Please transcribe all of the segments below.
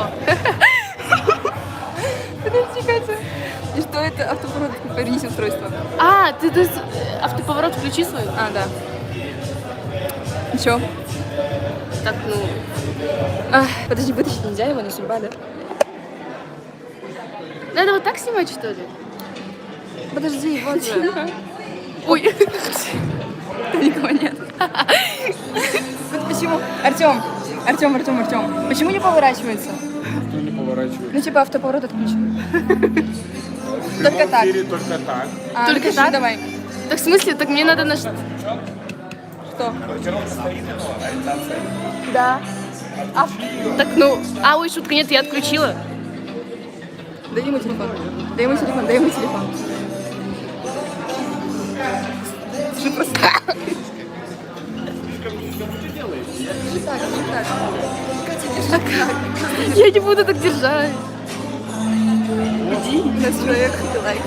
О. Подожди, Катя. И что это автоповорот? Повернись устройство. А, ты автоповорот включи свой? А, да. И чё? Так, ну... Подожди, вытащить нельзя его, не судьба, да? Надо вот так снимать, что ли? Подожди, вот же. Ой. Никого нет. Вот почему? Артём, почему не поворачивается? Никто не поворачивает. Ну, типа, автоповорот отключен. Только так. Только так. Только напиши, так? давай. Так в смысле, так мне надо Что? Да. Так, ну... ой, шутка, нет, я отключила. Дай ему телефон. Держи просто. Держи так. Катя, держи так. Я не буду так держать. Иди, у нас человек лайк.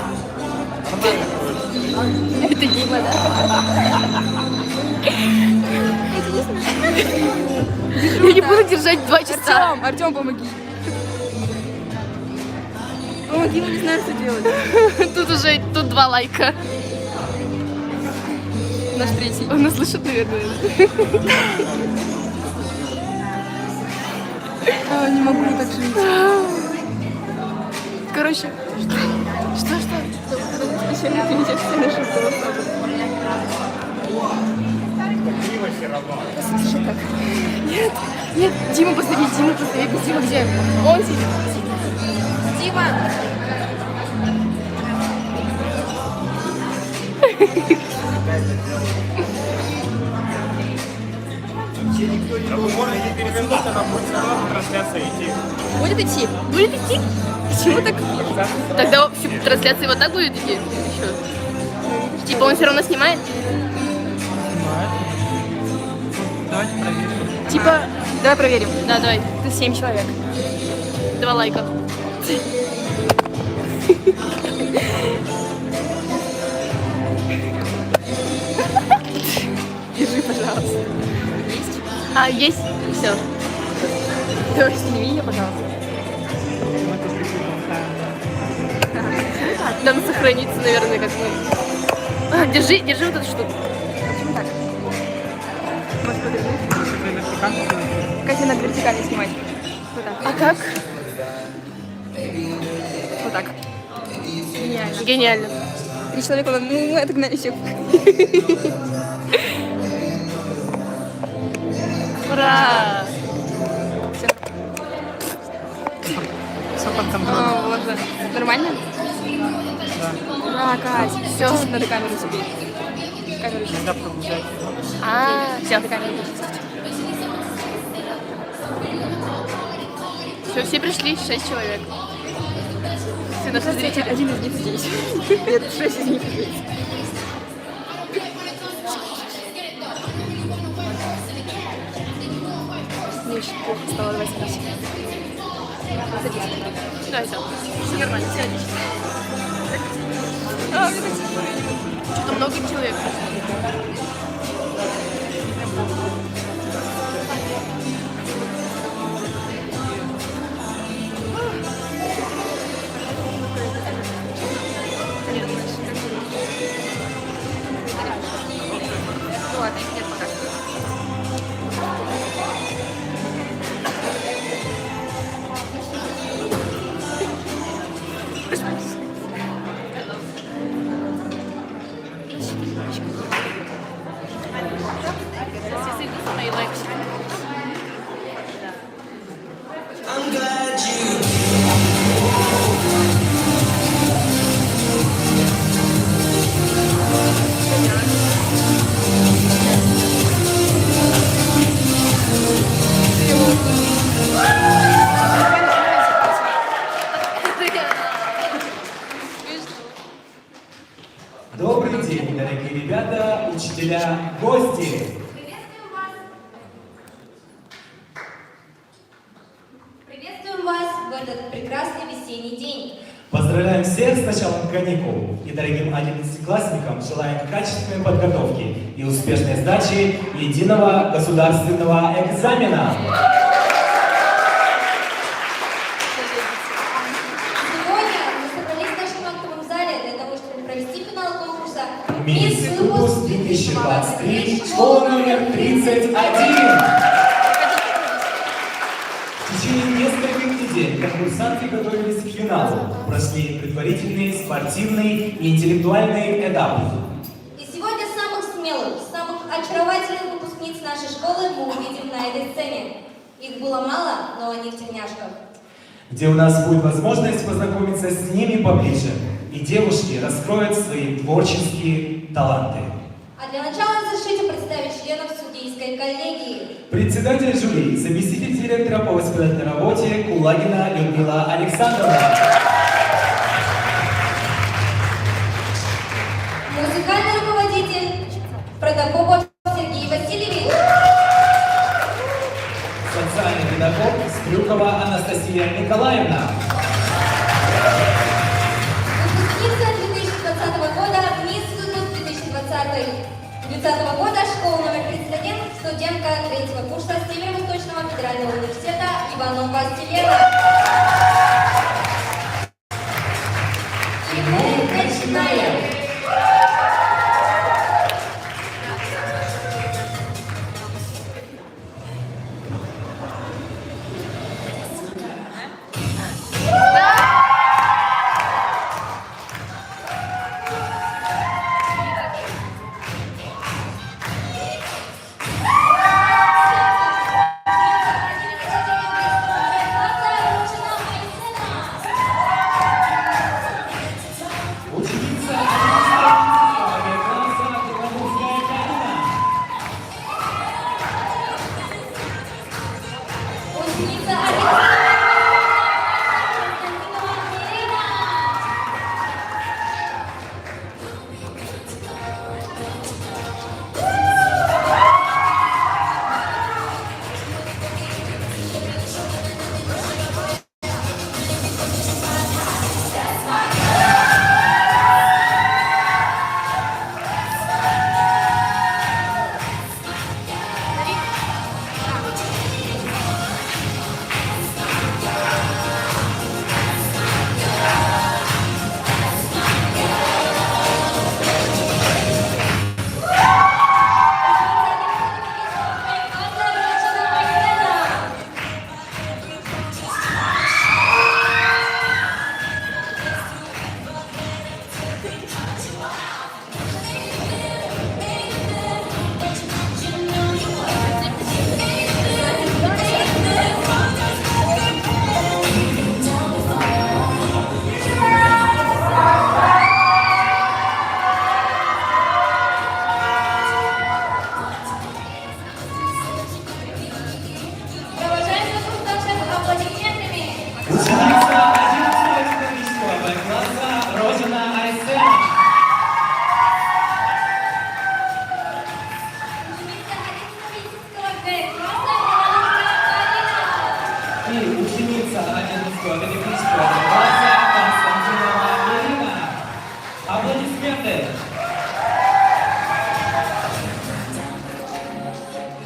Это Дима, да? Я не буду держать 2 часа. Артём, помоги. Помоги, мы не знаем, что делать. Тут 2 лайка. Наш третий. Он нас слышит, наверное. Не могу так жить. Короче, что? Зачем ты меня все наши голоса? Послушай так. Нет, Дима, позови, Дима, где? Он сидит. Дима! Будет идти? Будет идти? Почему так? Тогда всю трансляцию вот так будет идти? Еще. Типа он все равно снимает? Давайте проверим. Типа, Давай проверим. да, давай. Ты 7 человек. 2 лайка. Держи, пожалуйста. Есть? Все. Давай сними ее, пожалуйста. Надо сохраниться, наверное, как мы. Держи вот эту штуку. Почему так? Может, повернуть? Катя, надо вертикально снимать. Вот так. А как? Вот так. Гениально. Гениально. 3 человека, ну, мы отогнали всех. Ура! Все под контролем. О, боже. Нормально? Да. Ура, Кать. Всё. Надо камеру себе. Камеру сейчас. Всегда пробуждать. Все. Надо камеру сейчас. Все пришли, 6 человек. Все наши зрители. Один из них здесь. Нет, 6 из них здесь. Мне очень плохо стало, давай садись. Садись. Все. Все нормально, сядешь. Что-то много человек. Ну ладно, их нет пока что. Все сойдут на мои лайки. Добрый день, дорогие ребята, учителя, гости! Приветствуем вас в этот прекрасный весенний день. Поздравляем всех с началом каникул и дорогим 11-классникам желаем качественной подготовки и успешной сдачи единого государственного экзамена. Мисс Выпуск 2023, школа номер 31. В течение нескольких недель конкурсанты готовились к финалу, прошли предварительные, спортивные и интеллектуальные этапы. И сегодня самых смелых, самых очаровательных выпускниц нашей школы мы увидим на этой сцене. Их было мало, но они в тельняшках. Где у нас будет возможность познакомиться с ними поближе, и девушки раскроют свои творческие таланты. А для начала разрешите представить членов судейской коллегии. Председатель жюри, заместитель директора по воспитательной работе Кулагина Людмила Александровна. Музыкальный руководитель Протопопов Сергей Васильевич. Социальный педагог Стрюкова Анастасия Николаевна. Выпускница 2020 года, мисс Выпуск 2020 года, школа номер 31, студентка 3-го курса Северо-Восточного федерального университета Иванова Стелена. И мы начинаем!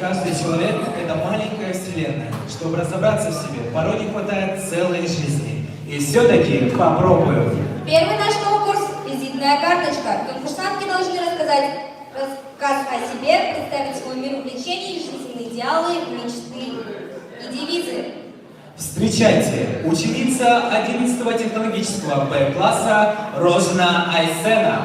Каждый человек – это маленькая вселенная. Чтобы разобраться в себе, порой не хватает целой жизни. И все-таки попробуем. Первый наш конкурс – визитная карточка. Конкурсантки должны рассказать рассказ о себе, представить свой мир увлечений, жизненные идеалы, мечты и девизы. Встречайте, ученица 11-го технологического Б-класса Рожна Айсена.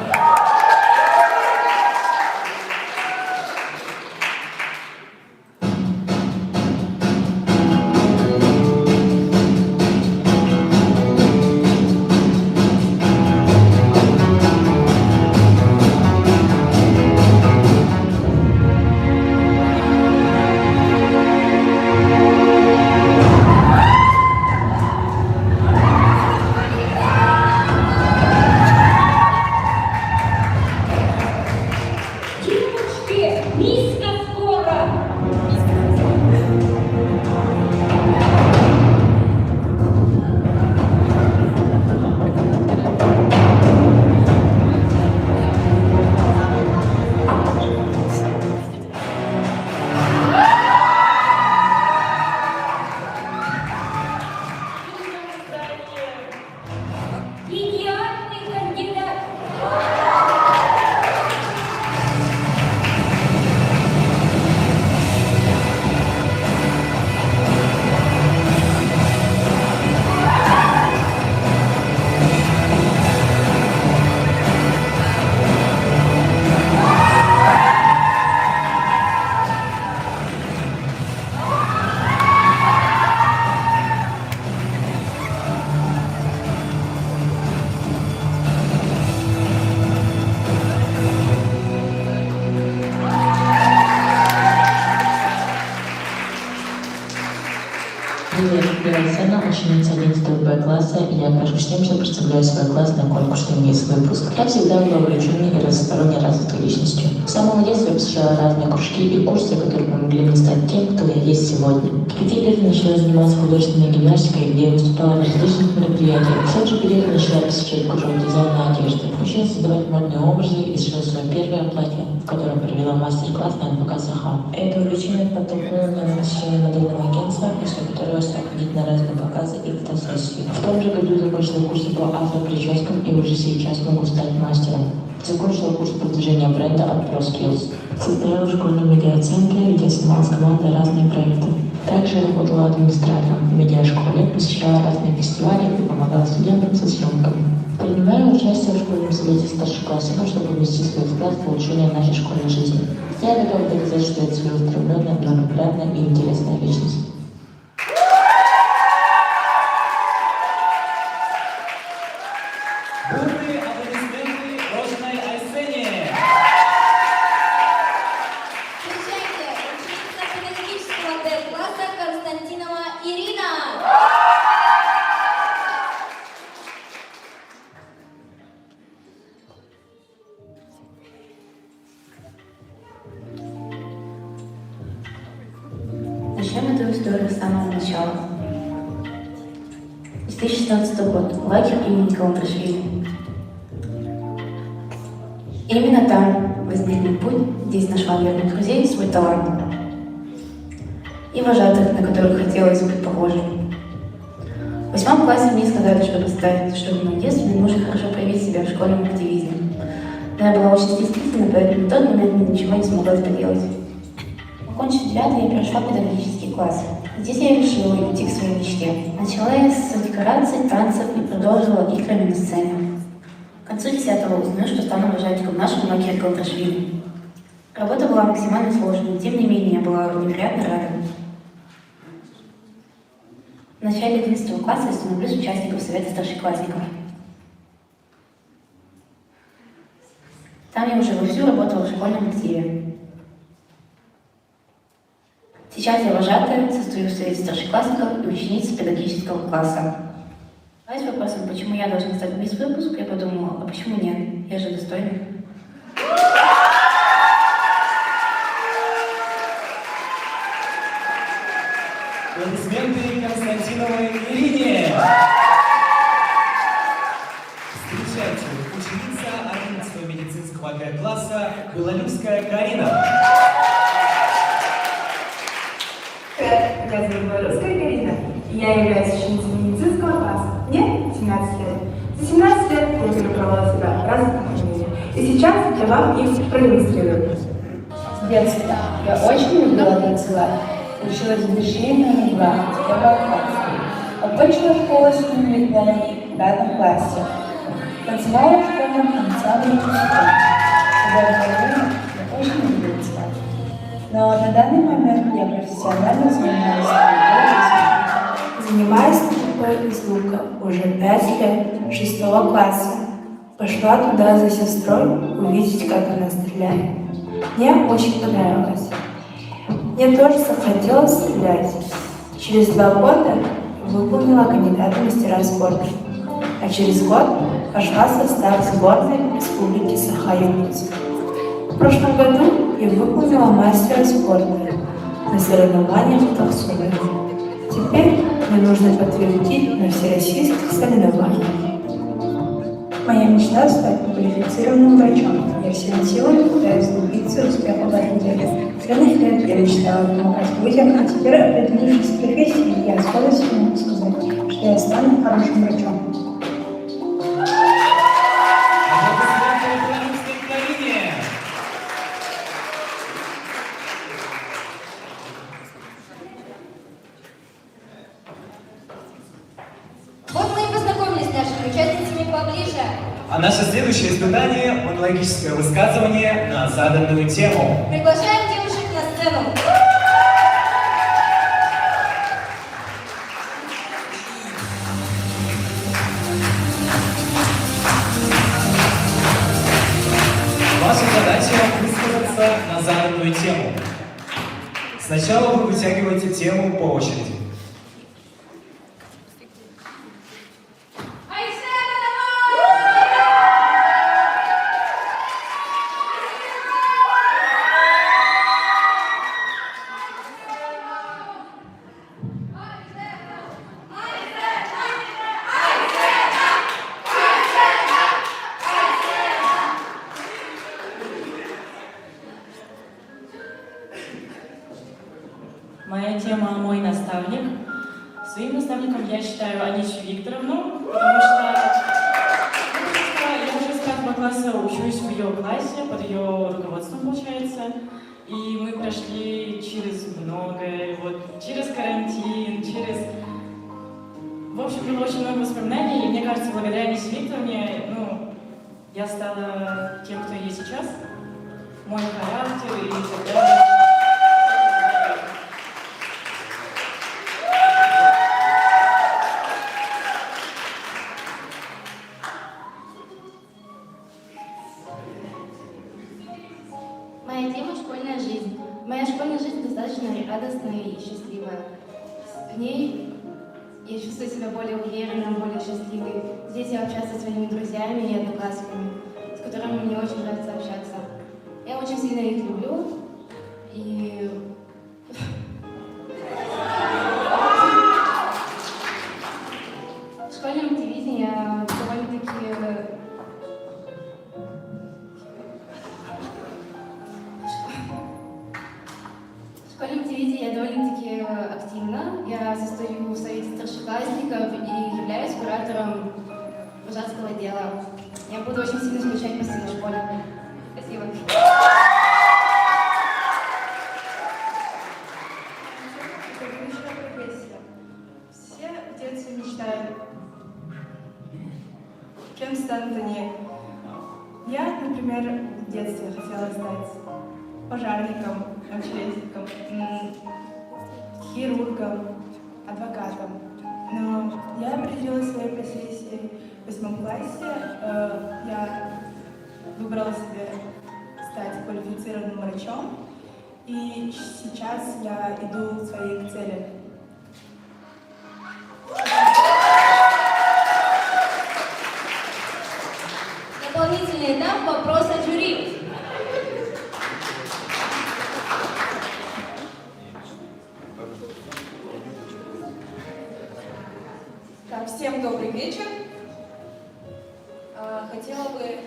Сцена, ученица 11 Б класса, и я кажусь тем, что представляю свой класс на конкурсный мисс-выпуск. Я всегда была увлеченной и разносторонне развитой личностью. С самого детства я посещала разные кружки и курсы, которые помогли мне стать тем, кто я есть сегодня. В 5 лет я начала заниматься художественной гимнастикой, где я выступала на различных мероприятиях. В тот же период я начала посещать кружок дизайна одежды. Училась создавать модные образы и сшила свое первое платье, в котором провела мастер-класс на НПК «Саха». Это увлечение подтолкнуло меня на посещение модельного агентства, после которого я стала ходить на разные показы и фотосессии. В том же году закончила курсы по афро-прическам и уже сейчас могу стать мастером. Закончила курс продвижения бренда от ProSkills. Состояла в школьном медиацентре, где снималась командой разные проекты. Также работала администратором в медиашколе, посещала разные фестивали и помогала студентам со съемками. Принимаю участие в школьном совете старшеклассников, чтобы внести свой вклад в улучшение нашей школьной жизни. Я готова доказать, что я целеустремленная, многогранная и интересная личность. Бурные аплодисменты Рожной Айсене. Встречайте, ученица педагогического Д-класса Константинова Ирина. Начнем эту историю с самого начала. 2016 год. Лагерь имени Каландрашвили. Именно там возник мой путь, здесь нашла верных друзей, свой талант. И вожатых, на которых хотелось быть похожей. В 8 классе мне сказали, что представить, что в моем детстве мне нужно хорошо проявить себя в школьном активизме. Но я была очень стеснительна, поэтому в тот момент ничего не смогла поделать. Окончив 9, я перешла в педагогический класс. Здесь я решила идти к своей мечте. Начала я с декораций, танцев и продолжила играми на сцене. К концу 10-го узнаю, что стану вожатиком нашего лагеря Каландрашвили. Работа была максимально сложной, но тем не менее я была невероятно рада. В начале 11 класса я становлюсь участником совета старшеклассников. Там я уже вовсю работала в школьном активе. Сейчас я вожатая, состою в совете старшеклассников и ученица педагогического класса. Задаваясь вопросом, почему я должна стать мисс-выпуск, я подумала, а почему нет? Я же достойна. Аплодисменты Константиновой Ирине. Встречайте, ученица 11 медицинского Г-класса Белолюбская Карина. Меня зовут Белорусская Карина, и я являюсь ученицей медицинского класса. Мне 17 лет. За 17 лет я перебрала себя в разных направлениях, и сейчас я вам их продемонстрирую. С детства я очень любила танцевать. Училась в движении угла, в 1 классе. Окончила школу с дипломом в 5 классе. Танцевала в школьном ансамбле музыки. В это время я очень любила танцевать. Но на данный момент я профессионально занимаюсь танцем. Занимаюсь труппой из лука уже 5 лет, 6 класса. Пошла туда за сестрой увидеть, как она стреляет. Мне очень понравилось. Мне тоже захотелось стрелять. Через 2 года выполнила кандидата в мастера спорта. А через год пошла в состав сборной Республики Саха-Якутск. В прошлом году я выполнила мастера спорта на соревнованиях в Тахсуме. Теперь мне нужно подтвердить на всероссийских соревнованиях. Моя мечта — стать квалифицированным врачом. Я всеми силами пытаюсь добиться успеха в этом деле. С юных лет я мечтала помогать людям, а теперь, определившись в профессии, я с гордостью могу сказать, что я стану хорошим врачом. Вот мы и познакомились с нашими участницами поближе. А наше следующее испытание – монологическое высказывание на заданную тему. Приглашаем девушек на сцену. Ваша задача – высказаться на заданную тему. Сначала вы вытягиваете тему по очереди. Своим наставником я считаю Анисию Викторовну, потому что я уже с 5 класса учусь в ее классе, под ее руководством, получается. И мы прошли через многое, вот, через карантин, через... В общем, было очень много воспоминаний, и мне кажется, благодаря Анисе Викторовне, ну, я стала тем, кто я есть сейчас, мой характер и так далее. Моя тема — школьная жизнь. Моя школьная жизнь достаточно радостная и счастливая. В ней я чувствую себя более уверенной, более счастливой. Здесь я общаюсь со своими друзьями и одноклассниками, с которыми мне очень нравится общаться. Я очень сильно их люблю. И в школьном телевидении я довольно-таки... В школьном телевидении я довольно-таки активна. Я состою в совете старшеклассников и являюсь куратором вожатского дела. Я буду очень сильно скучать по своей школе. Спасибо. Все в детстве мечтают, кем станут они. Я, например, в детстве хотела стать пожарником, МЧСником, хирургом, адвокатом. Но я определилась своей профессией в 8 классе. Я выбрала себе стать квалифицированным врачом. И сейчас я иду к своей цели. Дополнительный этап вопроса жюри. Так, всем добрый вечер. Хотела бы...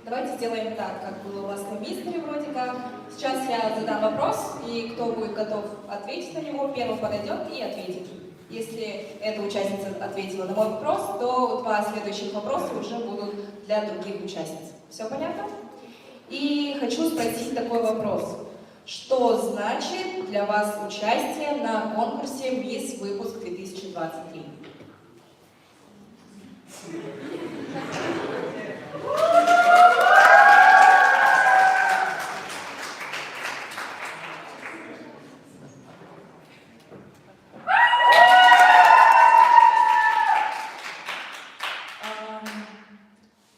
Давайте сделаем так, как было у вас на мистере вроде как. Сейчас я задам вопрос, и кто будет готов ответить на него, первый подойдет и ответит. Если эта участница ответила на мой вопрос, то 2 следующих вопроса уже будут для других участниц. Все понятно? И хочу спросить такой вопрос. Что значит для вас участие на конкурсе «Мисс Выпуск 2023»?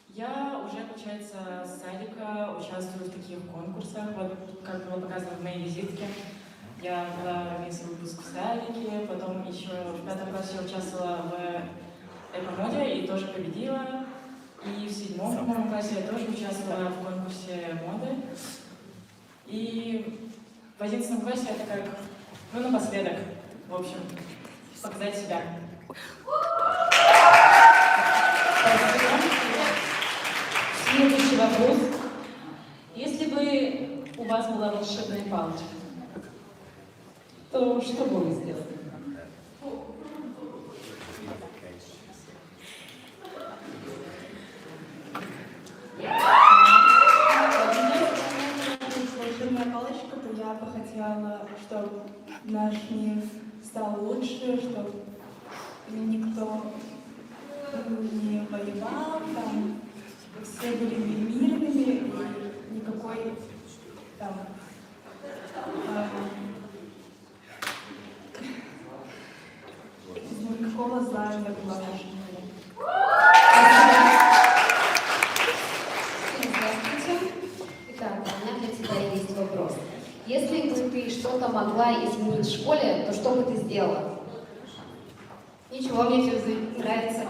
Я уже, получается, с садика участвую в таких конкурсах, вот как было показано в моей визитке. Я была мисс выпуск в садике, потом еще в 5 классе я участвовала в эко-моде и тоже победила. И в 7 по-моему, классе я тоже участвовала в конкурсе моды. И в 11 классе это как, ну, напоследок, в общем, показать себя. Следующий вопрос. Если бы у вас была волшебная палочка, то что бы вы сделали? Волшебная палочка, то я бы хотела, чтобы наш мир стал лучше, чтобы никто не воевал, там, все были мирными, и никакой там никакого зла не было в нашем мире. Здравствуйте. Итак, у меня для тебя есть вопрос. Если бы ты что-то могла изменить в школе, то что бы ты сделала? Ничего, мне все нравится.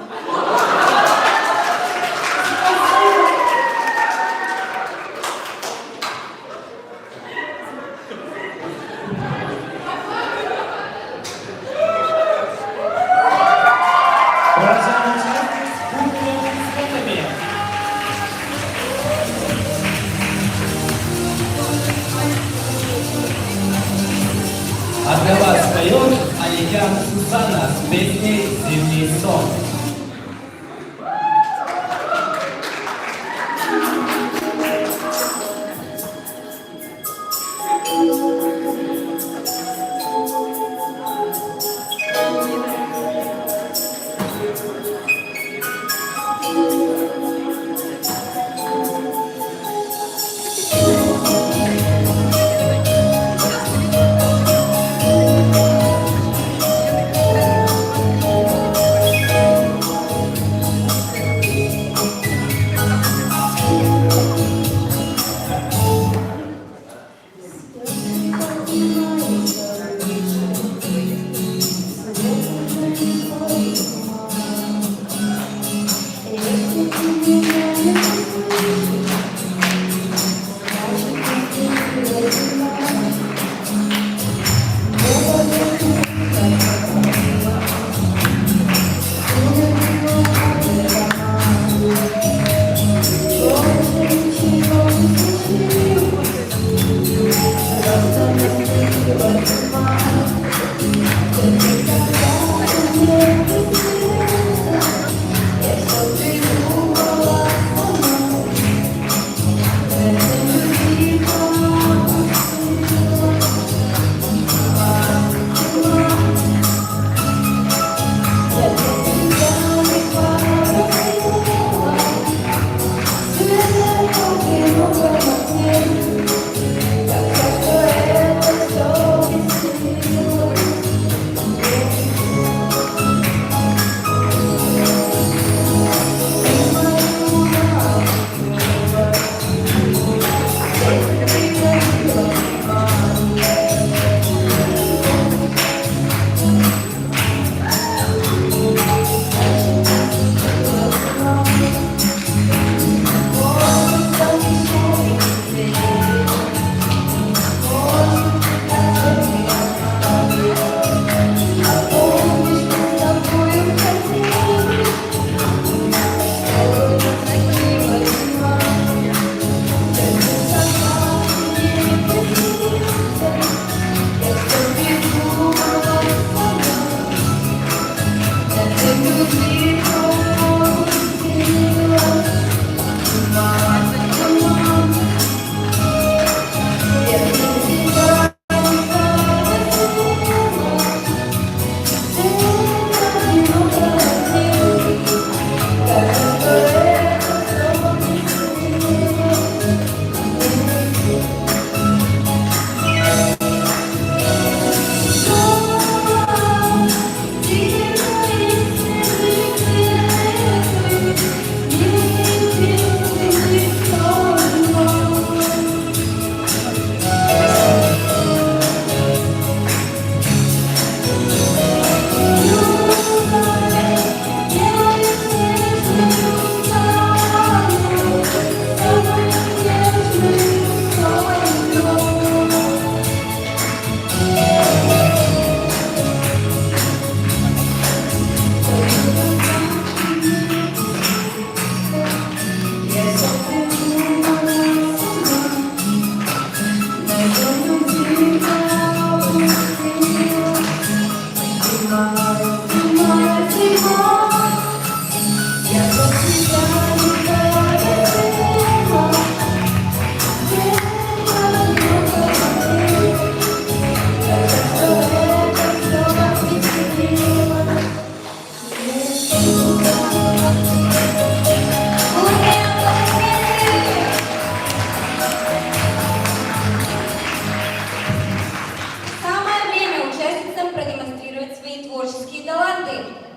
А для вас поет Алия Оксана с песней «Зимний сон».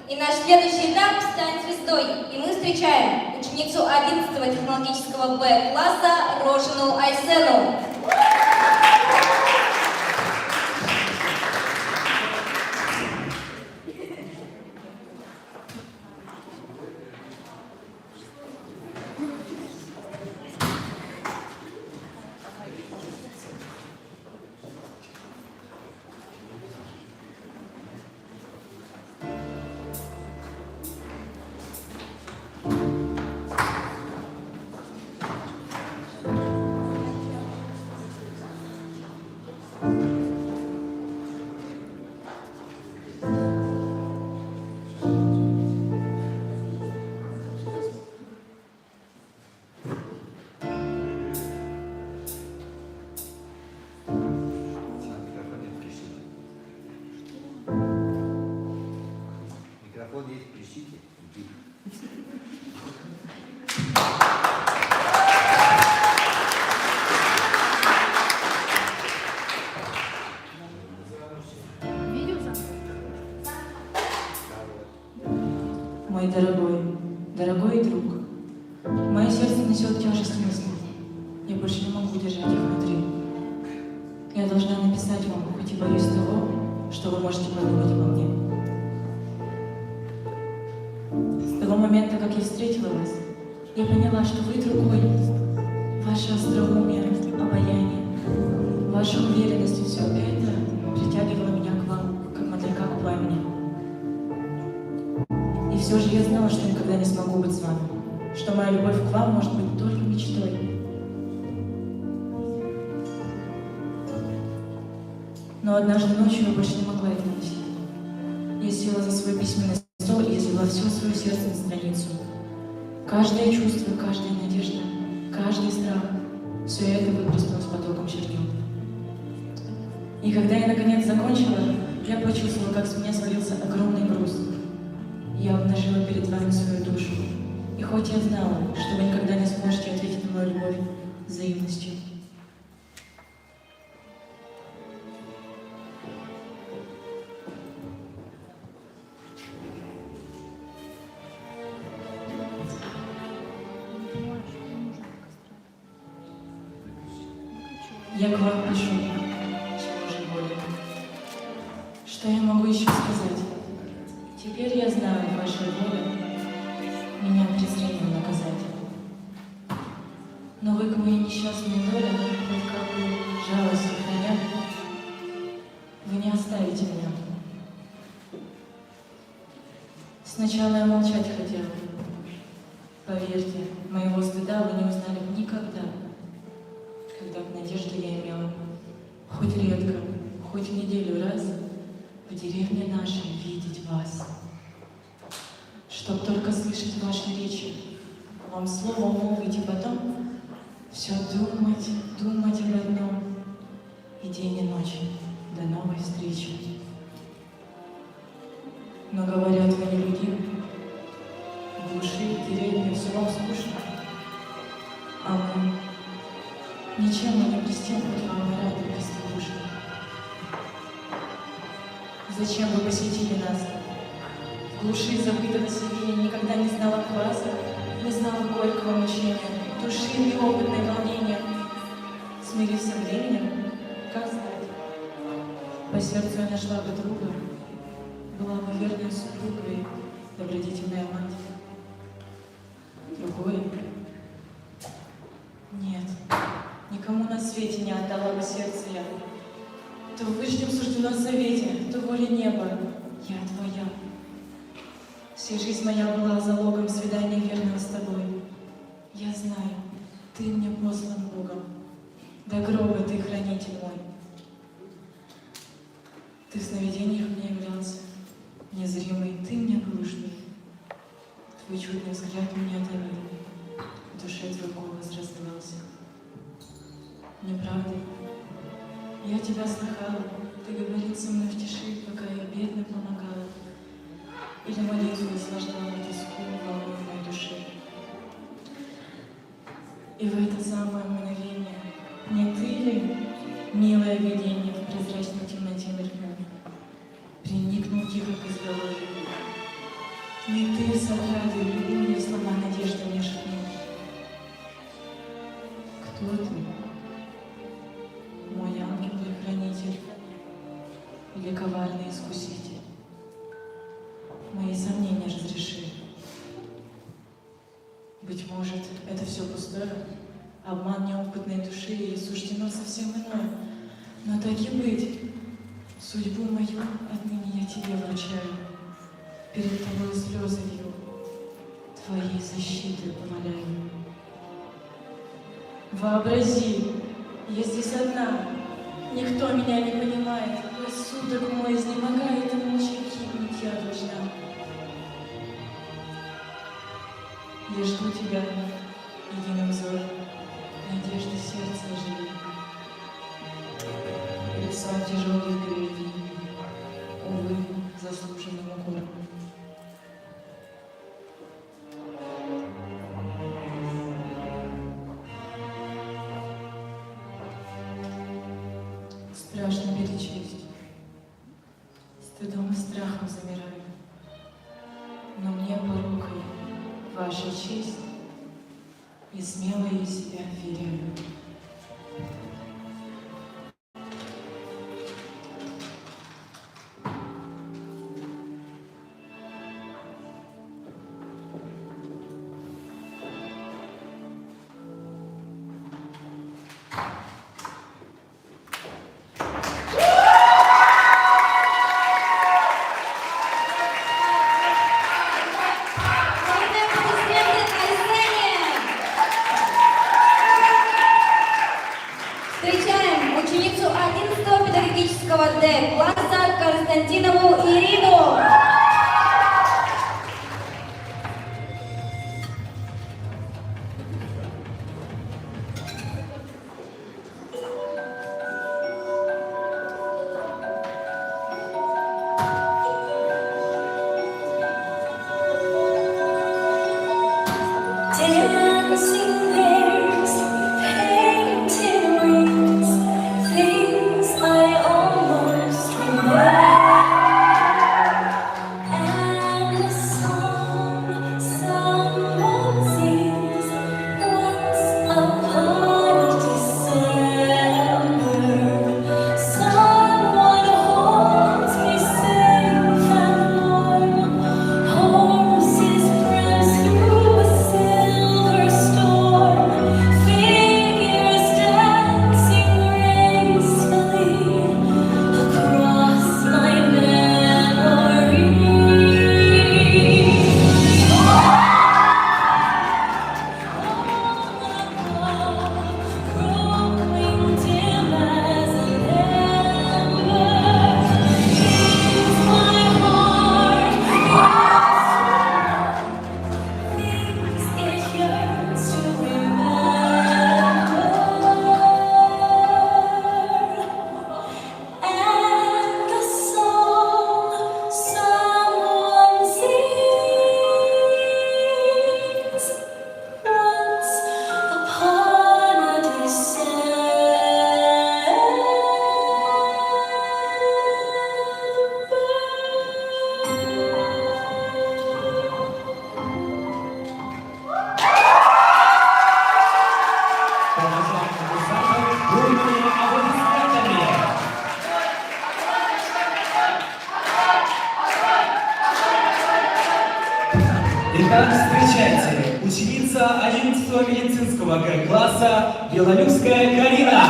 И наш следующий этап – «Стань звездой». И мы встречаем ученицу 11-го технологического Б-класса Рожину Айсену. Микрофон есть, пишите. Мой дорогой друг, мое сердце несет тяжесть мыслей. Я больше не могу держать их внутри. Я должна написать вам, хоть и боюсь того, что вы можете подумать обо мне. С того момента, как я встретила вас, я поняла, что вы другой. Ваше остроумие, обаяние, ваша уверенность и все это притягивало меня к вам, как мотылька к пламени. И все же я знала, что никогда не смогу быть с вами, что моя любовь к вам может быть только мечтой. Но однажды ночью я больше не могла это носить. Я села за свой письменный стол и излила все свое сердце на страницу. Каждое чувство, каждая надежда, каждый страх — все это выплеснулось потоком чернил. И когда я наконец закончила, я почувствовала, как с меня свалился огромный груз. Я обнажила перед вами свою душу. И хоть я знала, что вы никогда не сможете ответить на мою любовь взаимностью, я к вам пишу, чего же более. Что я могу еще сказать? Теперь я знаю вашу волю меня презрением наказать. Но вы к моей несчастной доле, только вы жалость сохраня, вы не оставите меня. Сначала я молчать хотела. Поверьте, моего стыда вы не узнали бы никогда, когда б надежду я имела, хоть редко, хоть в неделю раз, в деревне нашей видеть вас. Чтоб только слышать ваши речи, вам слово молвить и потом все думать, думать об одном, и день и ночь до новой встречи. Но говорят, вы не люди, в глуши, в деревне, все вам скучно, а мы ничем мы не блестим, хоть вам и рады бездушно. Зачем вы посетили нас? В глуши забытого себе я никогда не знала кваса, не знала горького мучения, души неопытное волнение. Смирился временем, как знать? По сердцу я нашла бы друга, была бы верной супругой, добродетельная мать. Другой? Нет, никому на свете не отдала бы сердце я. То вышним суждено завете, то воля неба, я твоя. Вся жизнь моя была залогом свидания верного с тобой. Я знаю, ты мне послан Богом, до гроба ты хранитель мой. Ты в сновидениях мне являлся, незримый, ты мне глушный. Твой чудный взгляд меня томил, в душе твой голос раздавался. Не правда? Я тебя слыхала, ты говорил со мной в тиши, пока я бедным помогала. Или молитву услаждала тоску волной моей души. И в это самое мгновение не ты ли, милое видение в прозрачной темноте мелькнул, приникнул тихо к изголовью. Не ты с отрадой любовью слова надежды мне шепнул. Кто ты? Мой ангел или хранитель, или коварный искуситель? Мои сомнения разреши. Быть может, это все пустое, обман неопытной души, и суждено совсем иное. Но так и быть, судьбу мою отныне я тебе вручаю. Перед тобой слезы лью, твоей защиты умоляю. Вообрази, я здесь одна, никто меня не понимает, рассудок мой изнемогает, и молча гибнуть я должна. Я жду тебя, единым взором, надежды сердца оживи. Лицо тяжелый впереди, увы, заслуженным укором. ваша честь и смелые себя филины. Встречаем ученицу 11 педагогического Д класса Константинову Ирину. Dancing bears, painted wings, things I almost remember. And a song someone sings once upon a December. Someone holds me safe and warm. Horses press through a silver storm. Figures dancing gracefully across my memory. Growing dim as an ember, is my heart. Things it yearns to remember, and the song someone sings once upon a Провожаем конкурсантов бурными аплодисментами. Итак, встречайте, ученица 11 медицинского Г-класса Белолюбская Карина.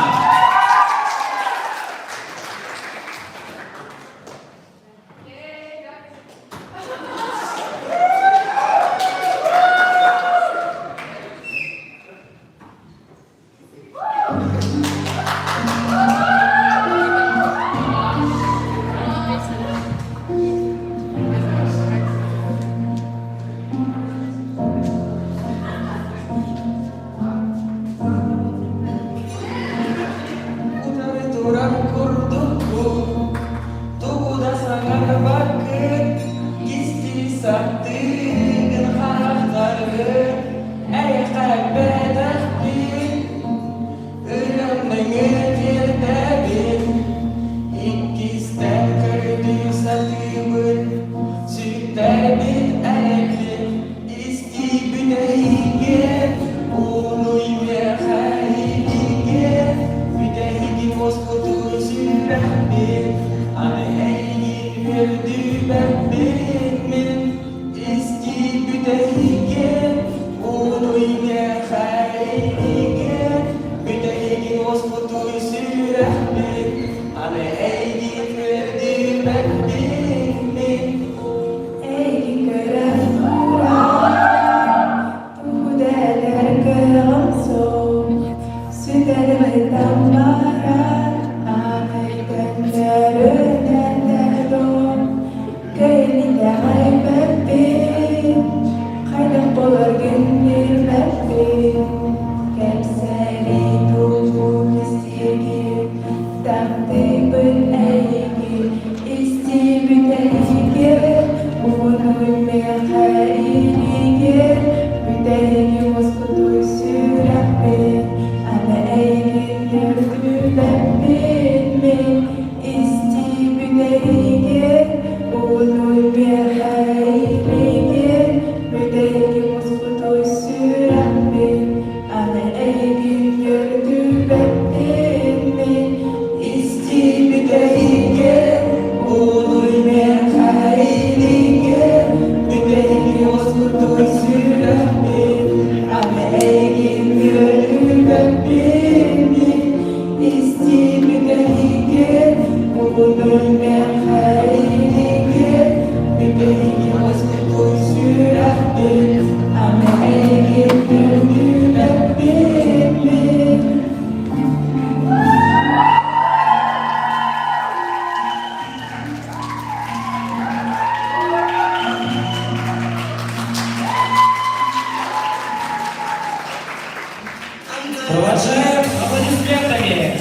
Провожаем аплодисментами.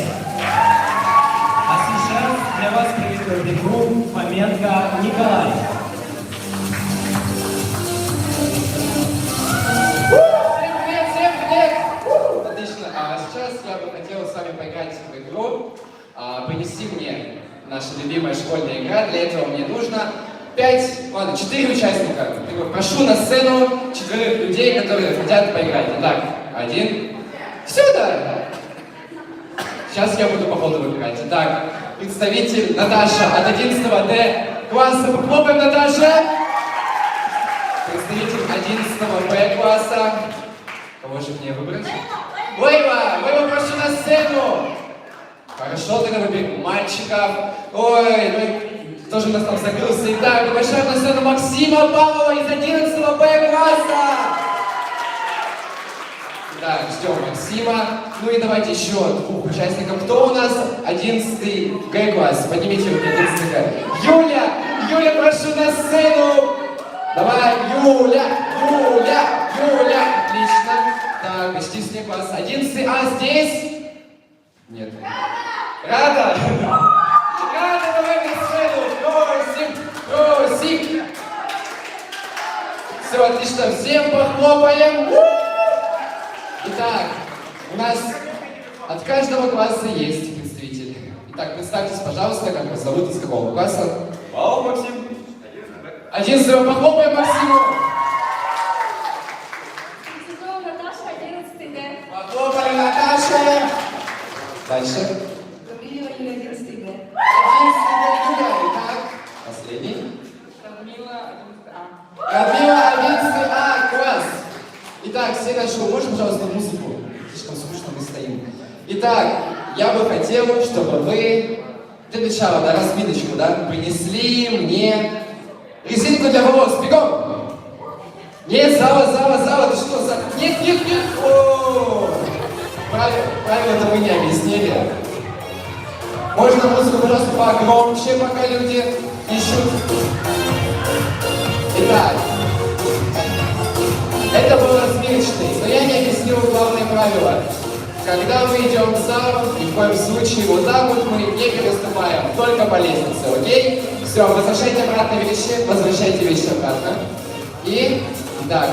А сейчас для вас проведет игру Фоменко Николай. Всем привет! Отлично. А сейчас я бы хотел с вами поиграть в игру. Принеси мне наша любимая школьная игра. Для этого мне нужно 4 участника. Прошу на сцену 4 людей, которые хотят поиграть. Итак, 1. Сюда! Сейчас я буду по ходу выбирать. Итак, представитель Наташа от 11 Д класса. Похлопаем, Наташа! Представитель 11 Б класса. Кого же мне выбрать? Лейла, прошу на сцену! Хорошо, тогда выберем мальчиков. Ой, ну тоже у нас там закрылся. Итак, приглашаем на сцену Максима Павлова из 11 Б класса. Так, ждем Максима. Ну и давайте еще 2 участников. Кто у нас 11 Г класс? Поднимите руки, 11 Г. Юля, прошу на сцену. Давай, Юля. Отлично. Так, почти все класс. 11 А здесь? Нет. Рада, давай на сцену. Просим. Все, отлично. Всем похлопаем. Итак, у нас от каждого класса есть представитель. Итак, представьтесь, пожалуйста, как вас зовут, из какого класса? Вау, Максим. 11 похлопаем Максиму. Наташа, 11 Д. Похлопали Наташе. Дальше. Гаврилова Юлия, 11 Д. 11 Юля. Итак, последний. Радмила, 11 А класс. Итак, все наши, можно, пожалуйста, музыку? Слишком скучно мы стоим. Итак, я бы хотел, чтобы вы для начала, на разминочку, принесли мне резинку для волос. Бегом! Нет, зала, ты что, за... Нет! О! Правила-то мы не объяснили. Можно музыку, пожалуйста, погромче, пока люди ищут. Итак, это был разминочный, но я не объяснил главное правило. Когда мы идем в зал, ни в коем случае вот так вот мы не переступаем, только по лестнице, окей? Все, возвращайте вещи обратно. И, так,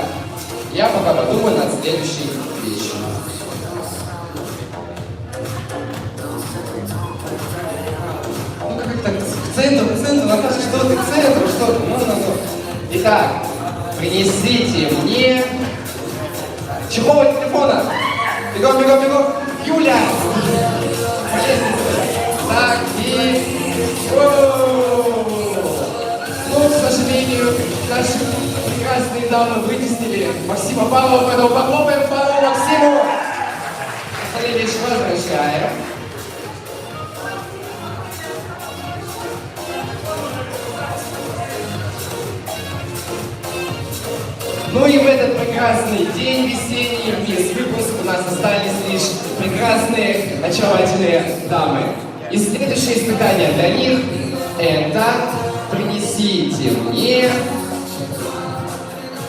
я пока подумаю над следующей вещью. Ну как-то к центру, Наташа, что ты, к центру, что ты, ну. Итак, принесите мне чехол от телефона. Бегом. Юля! По лестнице. Так, и... Ну, к сожалению, наши прекрасные дамы вытеснили Максима Павлова, поэтому похлопаем Павлову Максиму. Остальные вещи возвращаем. Ну и в этот прекрасный день весенний, весь выпуск, у нас остались лишь прекрасные, очаровательные дамы. И следующее испытание для них – это принесите мне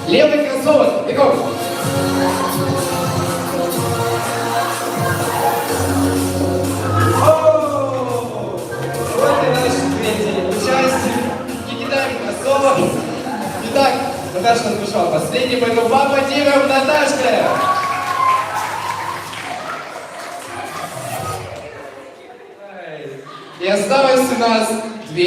левый кроссовок. Бегом! Вот и наш третий участник. Не кидаем кроссовок. Итак, Наташа нас пришла последний, поэтому поаплодируем Наташке! И осталось у нас 2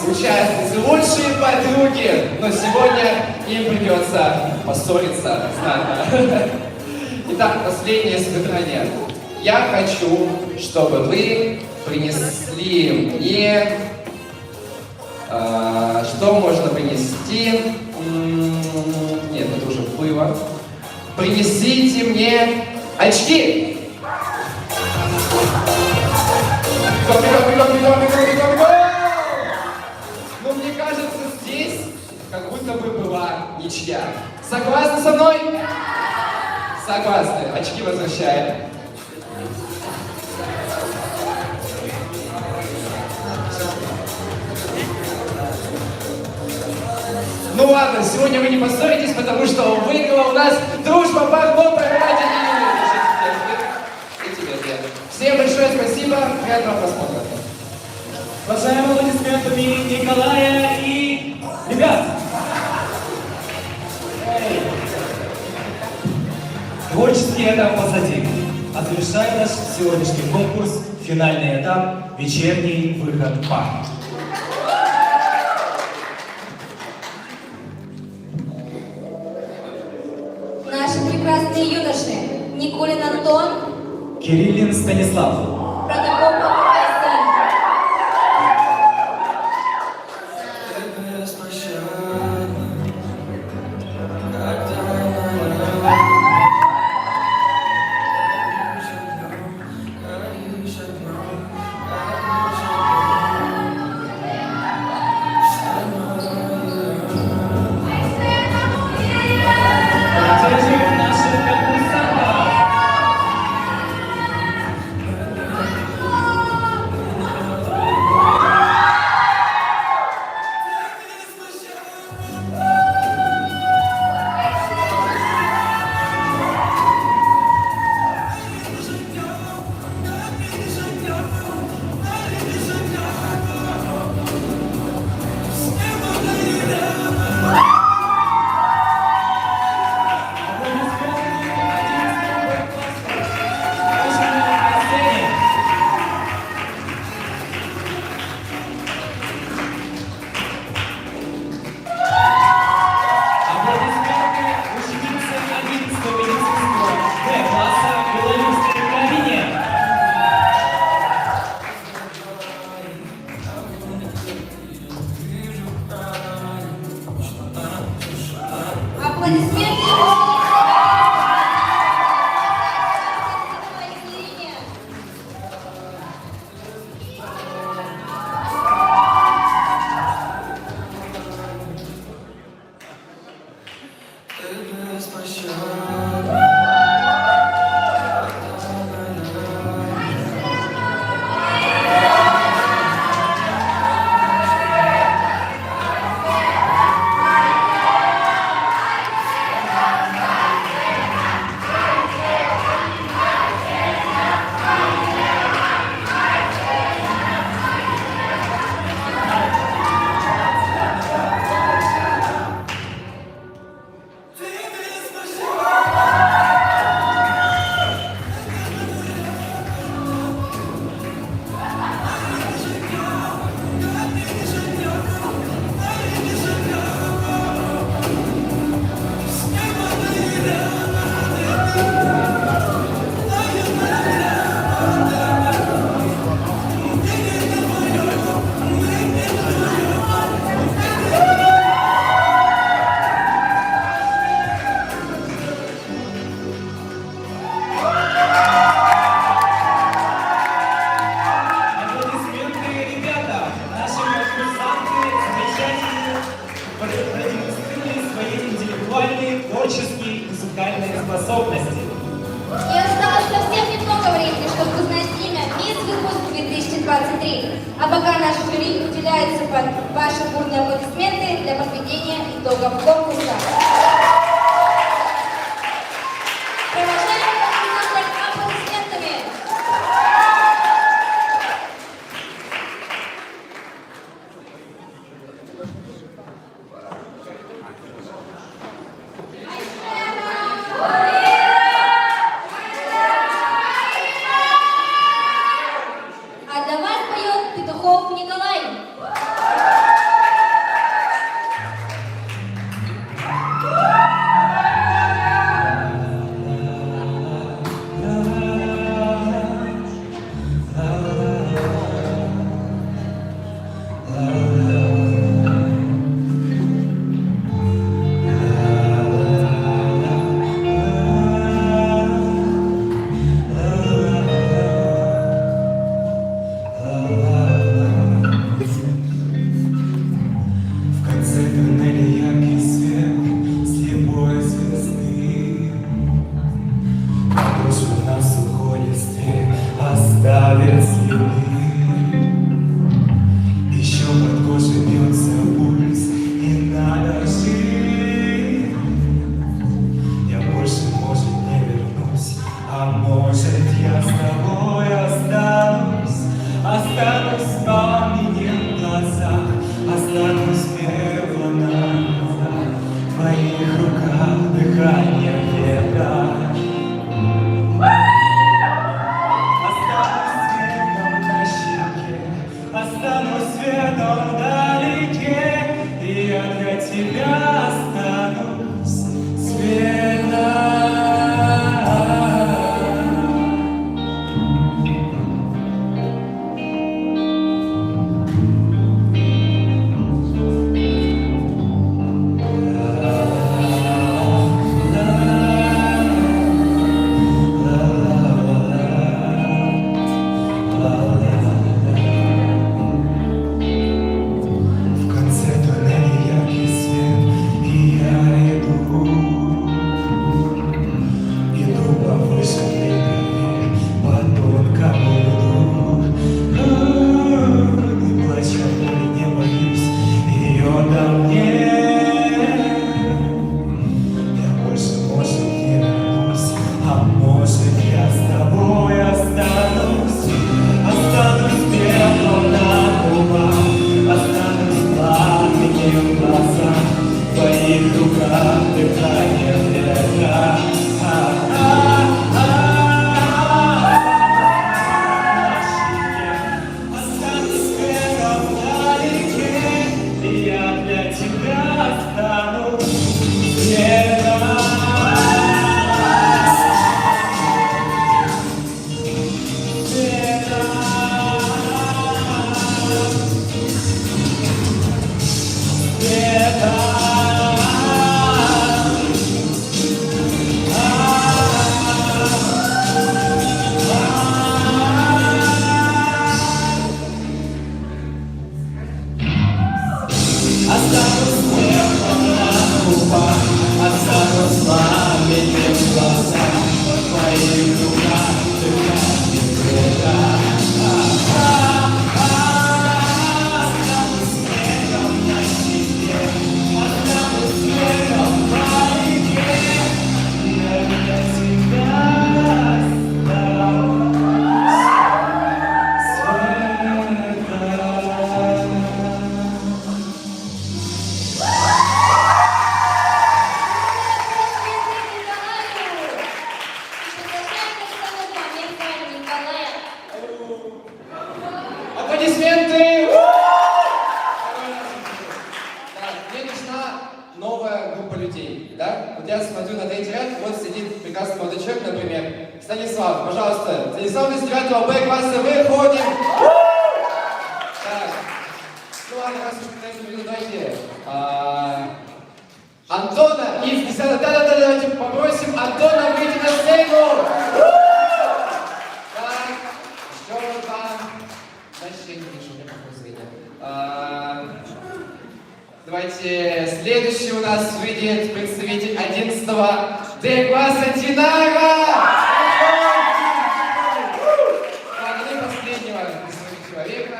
участницы, лучшие подруги, но сегодня им придется поссориться знатно. Итак, последнее испытание. Я хочу, чтобы вы принесли мне... что можно принести? Нет, это уже было. Принесите мне очки! Ну, мне кажется, здесь как будто бы была ничья. Согласны со мной? Согласны. Очки возвращаем. Ну ладно, сегодня вы не поссоритесь, потому что выиграла у нас дружба Бахло, проиграть и тебе, Свет. Всем большое спасибо, приятного просмотра. Уважаемые аплодисментами Николая и ребят! Творческий этап позади. А завершает наш сегодняшний конкурс финальный этап «Вечерний выход пар». Наши прекрасные юноши Никулин Антон, Кириллин Станислав. Протопопов Айсан. Поддерживаем наших конкурсантов. Аплодисменты. Творческие музыкальные способности. И осталось совсем немного времени, чтобы узнать имя Мисс Выпуск 2023. А пока наш жюри уделяется под ваши бурные аплодисменты для подведения итогов конкурса. Провожаем конкурсантов аплодисментами. А для вас поет Петухов Николай. дыхание ветра. Останусь светом на щеке, останусь светом вдалеке, и я для тебя останусь светом. В конце туннеля яркий свет, и я иду по высокой по тонкому льду. Не плачь, я боли не боюсь, ее там нет. Я больше, может, не вернусь, а может, я с тобой останусь. Останусь белым на губах, останусь пламенем в глазах, в твоих руках дыхание ветра. Останусь светом вдалеке, и я для тебя останусь светом. Останусь светом на губах, останусь пламенем в глазах, в твоих руках дыхание ветра. Останусь светом на щеке, останусь светом вдалеке, я для тебя Аплодисменты! Так, мне нужна новая группа людей, да? Вот я смотрю на третий ряд, вот сидит прекрасный молодой человек, например, Станислав, пожалуйста. Станислав из 9 Б класса, выходим! Так, ну ладно, раз уж на эту давайте Антона из 10 да-да-да, давайте попросим Антона выйти на сцену! Так, ждем там. Дальше я не вижу, у меня плохое зрение. Давайте следующий у нас выйдет представитель 11 Д класса Динара! Так, ну и последнего человека.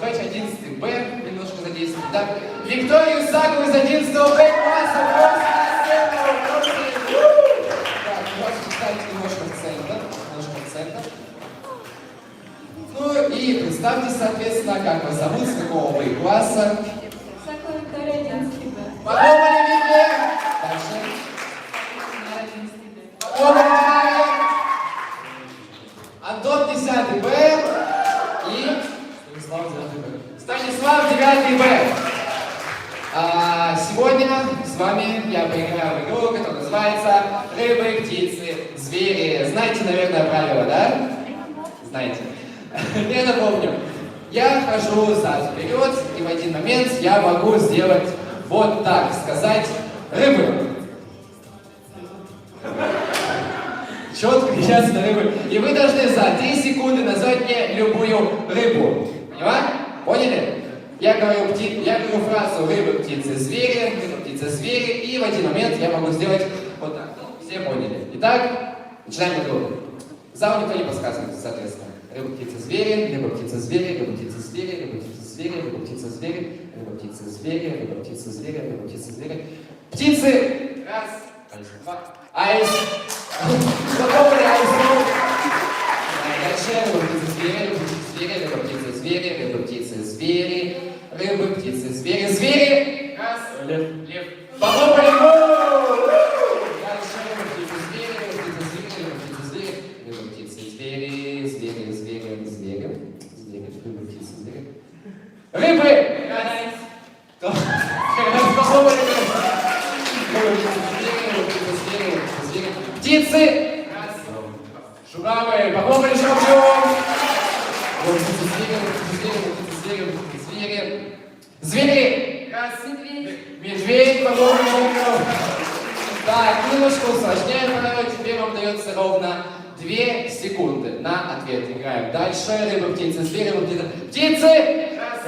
Давайте 11 Б немножко задействуем. Да? Викторию Саку из 11 Б класса! Просим на сцену! Так, давайте вставить немножко акцента. Немножко акцента. Ну и представьте, соответственно, как вас зовут, с какого вы класса. Саку Виктория, 11 Б. Подумали, Виктория? Дальше. Подумали. Антон, 10 Б. И Станислав, 9 Б. Сегодня с вами я поиграю в игру, которая называется «Рыбы, птицы, звери». Знаете, наверное, правила, да? Знаете. Я напомню. Я хожу зад вперед, и в один момент я могу сделать вот так, сказать «рыбы». Четко и ясно рыбы. И вы должны за 3 секунды назвать мне любую рыбу. Поняли? Я говорю фразу «рыбы, птицы, звери», «рыбы, птицы, звери», и в один момент я могу сделать вот так. Все поняли? Итак, начинаем игру. Зал никто не подсказывает, соответственно. Рыба, птица, звери, рыба, птица, звери, рыба, птица, звери, рыба, птица, звери, рыба, птица, звери, рыба, птица, звери, рыба, птица, звери, рыба, птица, звери. Птицы! Раз, два. Айс! Попробовали айсу! Дальше рыба, птица, звери, рыба, птица, звери, рыба, птица, звери, рыба, птица, звери, звери! Раз, лев, лев. Попробовали! Птицы! Раз. Шуравы, похлопали шумчом. Звери. Звери. Раз. Медведь, похлопали шумчом. Так, немножко усложняем, теперь вам дается ровно 2 секунды на ответ. Играем дальше. Рыба, птицы, звери, рыба, птицы. Птицы! Раз.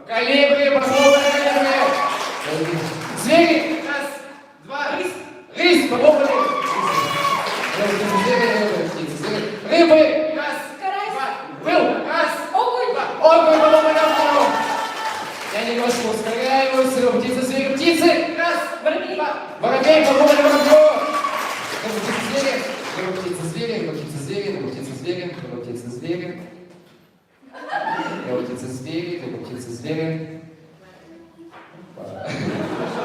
Калибри, похлопали калибри. Звери! Раз, два, рысь, похлопали. Рыбы! Раз, два, был, раз, окунь, похлопали. Я немножко ускоряюсь. Рыба, птицы, звери, птицы. Раз, воробей, воробей, похлопали воробью. Рыба, птицы, звери, рыба, птицы, звери, рыба, птицы, звери, рыба, птицы, звери, рыба, птицы, звери. Рыба, птицы, звери, рыба, птицы, звери.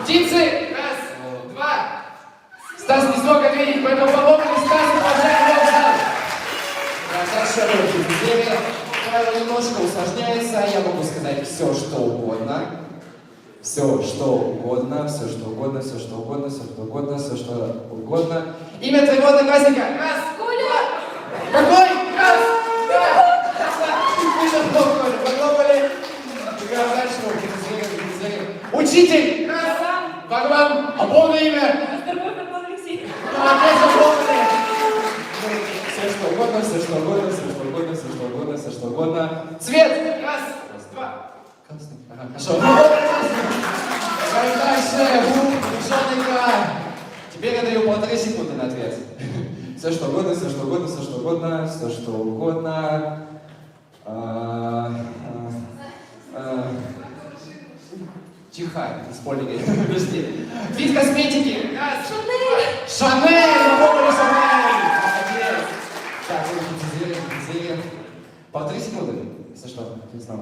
Птицы! Раз, два. Стас не смог ответить, поэтому похлопали Стасу, уважаемый Стас. Дальше рыба, птицы, звери. Правило немножко усложняется, я могу сказать все, что угодно. Все, что угодно, все, что угодно, все, что угодно, все, что угодно, все, что угодно. Имя твоего одноклассника. Раз, Коля. Какой? Раз, два. Мы же похлопали. Играем дальше. Учитель. Раз. Вагвам. А полное имя? Опять запомнили. Все, что угодно, все, что угодно, все, что угодно, все, что угодно, все, что угодно. Цвет. Раз, два. Красный. Ага, хорошо. Дальше. Решенка. Теперь я даю 1,5 секунды на ответ. Все, что угодно, все, что угодно, все, что угодно, все, что угодно. Чихай, спойлеры. Подожди. Вид косметики. Шанель. Шанель. Попробовали Шанель. Молодец. Так, зелень. 1,5 секунды. Если что, не знал.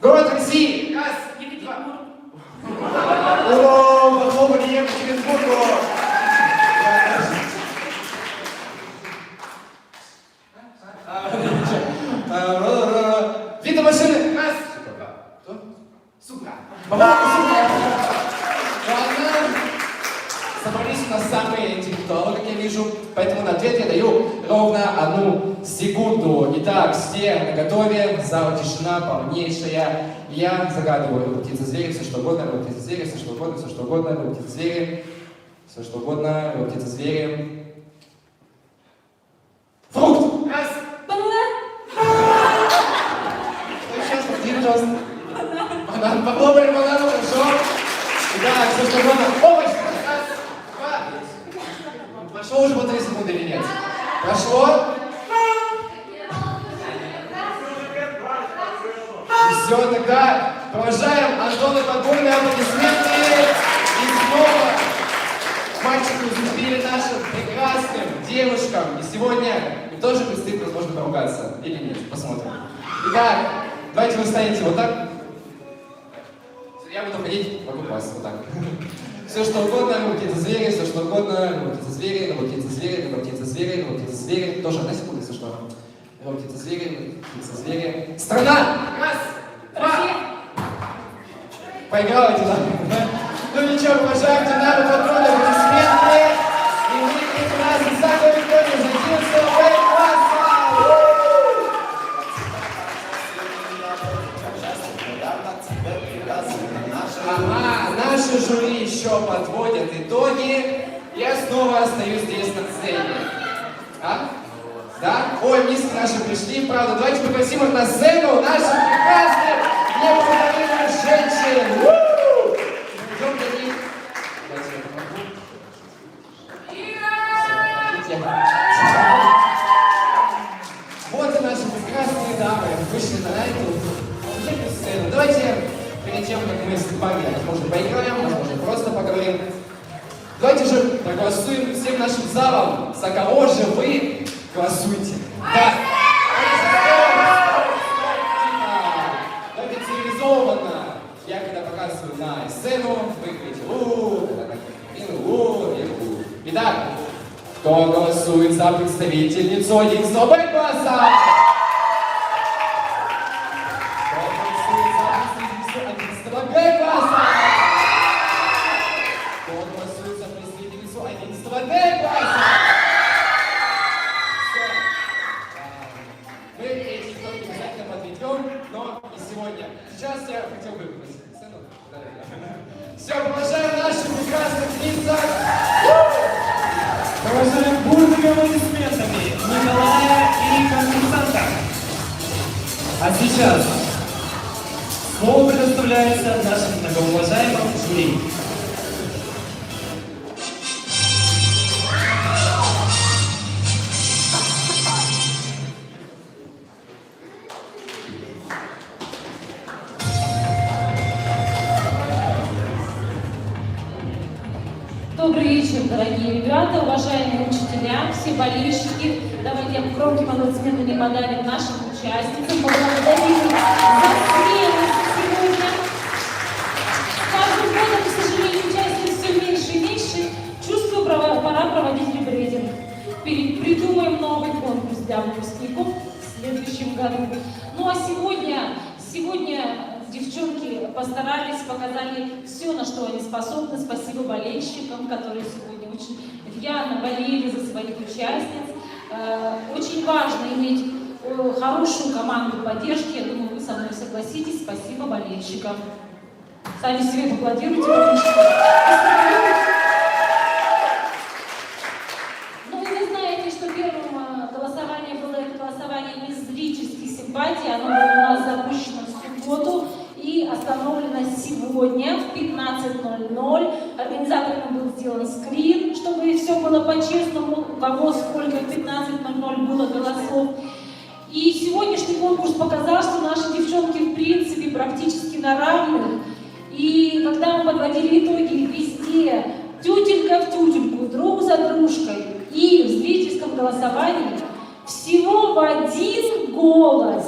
Город России. Раз, два. О, попробовали Екатеринбургу. Виды машины. Раз. Кто? Супра. Собрались у нас самые интеллектуалы, как я вижу, поэтому на ответ я даю ровно 1 секунду. Итак, все наготове, зал тишина полнейшая. Я загадываю рыба, птица, звери, все что угодно, рыба, птица, звери, все что угодно, все что угодно, рыба, птица, звери, все что угодно, рыба, птица, звери. Фрукт! Раз! Банан! Сейчас, подожди, пожалуйста. Банан, попробовали банану, хорошо? Итак, все что угодно. Овощ! Раз, два. Прошло уже 1,5 секунды или нет? Прошло? И все, тогда провожаем Антона подборные аплодисменты. И снова мальчики уступили нашим прекрасным девушкам. И сегодня им тоже предстоит, возможно, поругаться. Или нет, посмотрим. Итак, давайте вы встанете вот так. Я буду ходить вокруг вас, вот так. Все что угодно, птицы, звери, все что угодно, птицы, звери, птицы, звери, птицы, звери, птицы, звери. Тоже 1 секунда, если что. Птицы, звери, птицы, звери. Страна! Раз, два. Поигрывайте, да? Ну ничего, уважаем динаму патроны, аплодисменты. И мы прекрасны. Сахар Виктория, за 11 класса. Ага, наши жюри еще подводят итоги. Я снова остаюсь здесь на сцене. А? Да? Ой, миски наши пришли, правда. Давайте пригласим их на сцену, наших прекрасных, неповторимых женщин. Идем для них. Давайте я помогу. Вот и наши прекрасные дамы вышли на эту сцену. Давайте перед тем, как мы с вами, возможно, поиграем, возможно, просто поговорим. Давайте же проголосуем всем нашим залом, за кого же вы голосуете. Да. Давайте цивилизованно. Я когда показываю на сцену, вы говорите у. Итак, кто голосует за представительницу 11 класса? Кто голосует за представительницу 11 класса? Кто голосует за представительницу ученицу 11 класса. Все. Мы эти итоги обязательно подведем, но не сегодня. Сейчас я хотел бы пригласить на сцену. Все, провожаем наших прекрасных лицах. Провожаем бурными аплодисментами Николая и конкурсанта. А сейчас слово предоставляется нашим многоуважаемым жюри. Добрый вечер, дорогие ребята, уважаемые учителя, все болельщики. Давайте громким аплодисментами подарим нашим участницам. Поблагодарим их за смелость сегодня. С каждым годом, к сожалению, участниц все меньше и меньше. Чувствую, пора проводить ребрендинг. Придумаем новый конкурс для выпускников в следующем году. Ну а сегодня девчонки постарались, показали все, на что они способны. Спасибо болельщикам, которые сегодня очень рьяно болели за своих участниц. Очень важно иметь хорошую команду поддержки. Я думаю, вы со мной согласитесь. Спасибо болельщикам. Сами себе поаплодируйте, болельщикам. Ну и вы знаете, что первым голосованием было это голосование из зрительских симпатий. Оно было у нас запущено в субботу и остановлено сегодня в 15:00. Организаторами был сделан скрин, чтобы все было по-честному, у кого сколько в 15:00 было голосов. И сегодняшний конкурс показал, что наши девчонки в принципе практически на равных. И когда мы подводили итоги везде, тютелька в тютельку, друг за дружкой, и в зрительском голосовании всего в один голос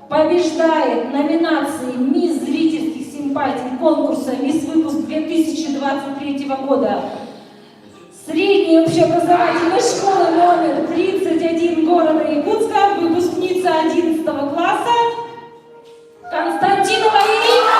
побеждает номинации «Мисс зрительских симпатий» конкурса «Мисс Выпуск 2023 года» средней общеобразовательной школы номер 31 города Якутска, выпускница 11 класса Константинова Ирина.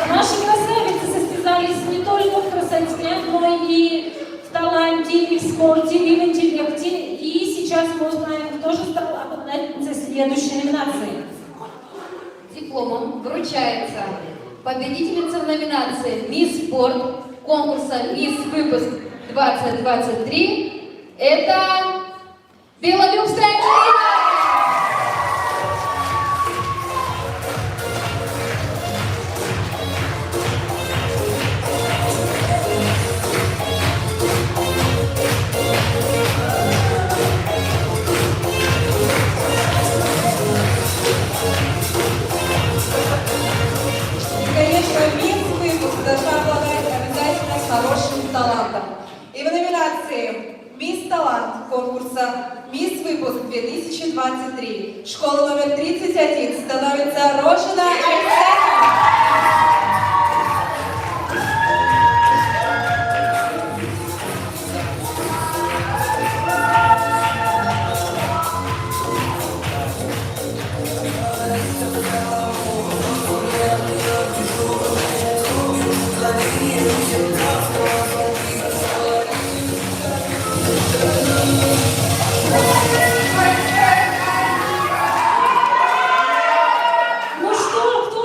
Наши красавицы состязались не только в красоте, но и в таланте, и в спорте, и в интеллекте. И сейчас мы узнаем, кто же стал обладательницей следующей номинации. Дипломом вручается победительница в номинации «Мисс Спорт» конкурса «Мисс Выпуск 2023». Это Белолюбская Ангелина. Конечно, мисс Выпуск должна обладать обязательно хорошим талантом. И в номинации «Мисс Талант» конкурса «Мисс Выпуск 2023» школа номер 31 становится Рожина Арсеньевна. Ну что, кто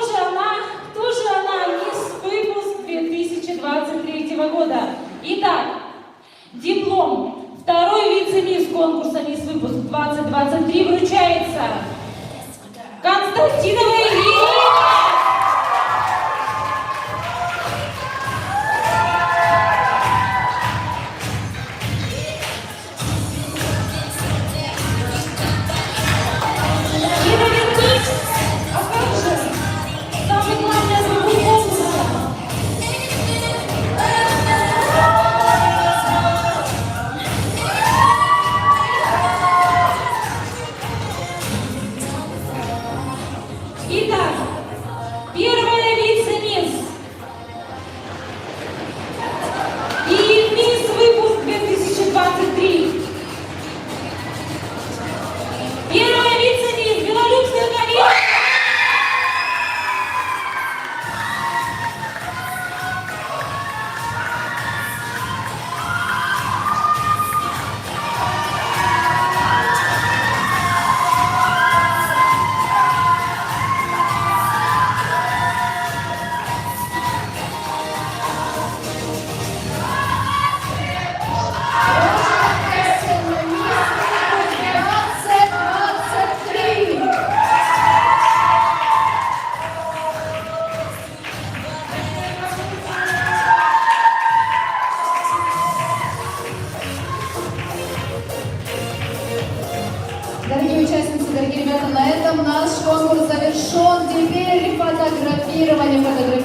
фотографирование,